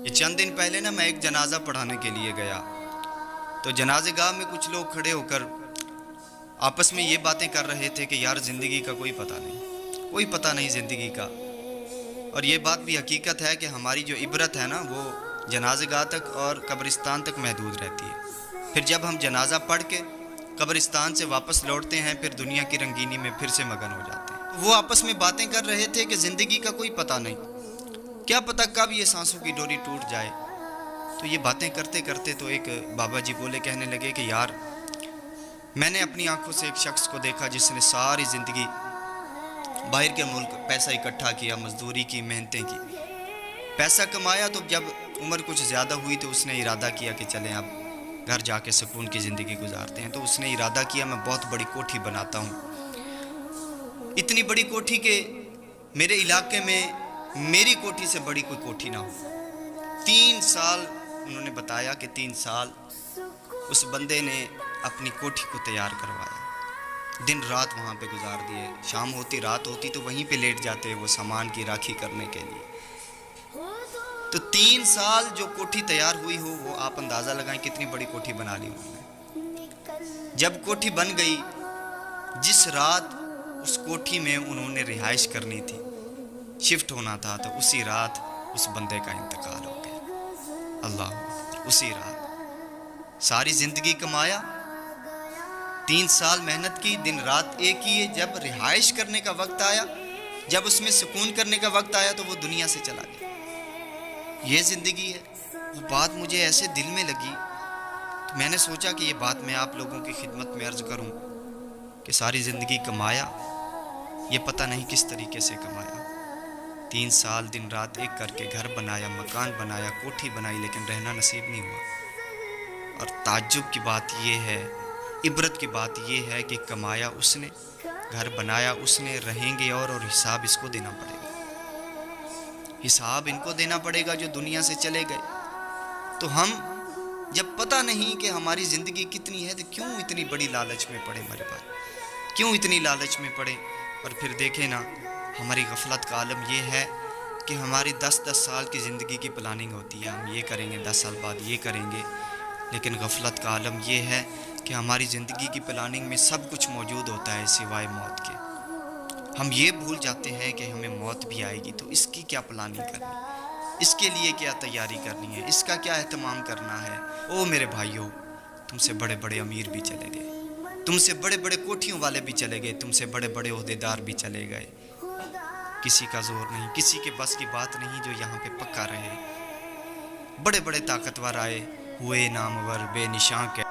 یہ چند دن پہلے نا میں ایک جنازہ پڑھانے کے لیے گیا تو جنازے گاہ میں کچھ لوگ کھڑے ہو کر آپس میں یہ باتیں کر رہے تھے کہ یار زندگی کا کوئی پتہ نہیں زندگی کا. اور یہ بات بھی حقیقت ہے کہ ہماری جو عبرت ہے نا وہ جنازے گاہ تک اور قبرستان تک محدود رہتی ہے. پھر جب ہم جنازہ پڑھ کے قبرستان سے واپس لوٹتے ہیں پھر دنیا کی رنگینی میں پھر سے مگن ہو جاتے ہیں. وہ آپس میں باتیں کر رہے تھے کہ زندگی کا کوئی پتہ نہیں, کیا پتہ کب یہ سانسوں کی ڈوری ٹوٹ جائے. تو یہ باتیں کرتے کرتے تو ایک بابا جی بولے, کہنے لگے کہ یار میں نے اپنی آنکھوں سے ایک شخص کو دیکھا جس نے ساری زندگی باہر کے ملک پیسہ اکٹھا کیا, مزدوری کی, محنتیں کی, پیسہ کمایا. تو جب عمر کچھ زیادہ ہوئی تو اس نے ارادہ کیا کہ چلیں اب گھر جا کے سکون کی زندگی گزارتے ہیں. تو اس نے ارادہ کیا میں بہت بڑی کوٹھی بناتا ہوں, اتنی بڑی کوٹھی کہ میرے علاقے میں میری کوٹھی سے بڑی کوئی کوٹھی نہ ہو. 3 سال انہوں نے بتایا کہ 3 سال اس بندے نے اپنی کوٹھی کو تیار کروایا, دن رات وہاں پہ گزار دیے. شام ہوتی رات ہوتی تو وہیں پہ لیٹ جاتے وہ سامان کی راکھی کرنے کے لیے. تو 3 سال جو کوٹھی تیار ہوئی ہو وہ آپ اندازہ لگائیں کتنی بڑی کوٹھی بنا لی انہوں نے. جب کوٹھی بن گئی, جس رات اس کوٹھی میں انہوں نے رہائش کرنی تھی, شفٹ ہونا تھا, تو اسی رات اس بندے کا انتقال ہو گیا. اللہ, اسی رات ساری زندگی کمایا, 3 سال محنت کی, دن رات ایک کیے, جب رہائش کرنے کا وقت آیا, جب اس میں سکون کرنے کا وقت آیا تو وہ دنیا سے چلا گیا. یہ زندگی ہے. وہ بات مجھے ایسے دل میں لگی تو میں نے سوچا کہ یہ بات میں آپ لوگوں کی خدمت میں عرض کروں کہ ساری زندگی کمایا, یہ پتہ نہیں کس طریقے سے کمایا. 3 سال دن رات ایک کر کے گھر بنایا, مکان بنایا, کوٹھی بنائی, لیکن رہنا نصیب نہیں ہوا. اور تعجب کی بات یہ ہے, عبرت کی بات یہ ہے کہ کمایا اس نے, گھر بنایا اس نے, رہیں گے اور حساب اس کو دینا پڑے گا. حساب ان کو دینا پڑے گا جو دنیا سے چلے گئے. تو ہم جب پتہ نہیں کہ ہماری زندگی کتنی ہے تو کیوں اتنی بڑی لالچ میں پڑے میرے بھائی, کیوں اتنی لالچ میں پڑے. اور پھر دیکھیں نا, ہماری غفلت کا عالم یہ ہے کہ ہماری 10 سال کی زندگی کی پلاننگ ہوتی ہے, ہم یہ کریں گے, 10 سال بعد یہ کریں گے. لیکن غفلت کا عالم یہ ہے کہ ہماری زندگی کی پلاننگ میں سب کچھ موجود ہوتا ہے سوائے موت کے. ہم یہ بھول جاتے ہیں کہ ہمیں موت بھی آئے گی, تو اس کی کیا پلاننگ کرنی, اس کے لیے کیا تیاری کرنی ہے, اس کا کیا اہتمام کرنا ہے. او میرے بھائیوں, تم سے بڑے بڑے امیر بھی چلے گئے, تم سے بڑے بڑے کوٹھیوں والے بھی چلے گئے, تم سے بڑے بڑے عہدیدار بھی چلے گئے. کسی کا زور نہیں, کسی کے بس کی بات نہیں جو یہاں پہ پکا رہے. بڑے بڑے طاقتور آئے, ہوئے نامور, بے نشاں کے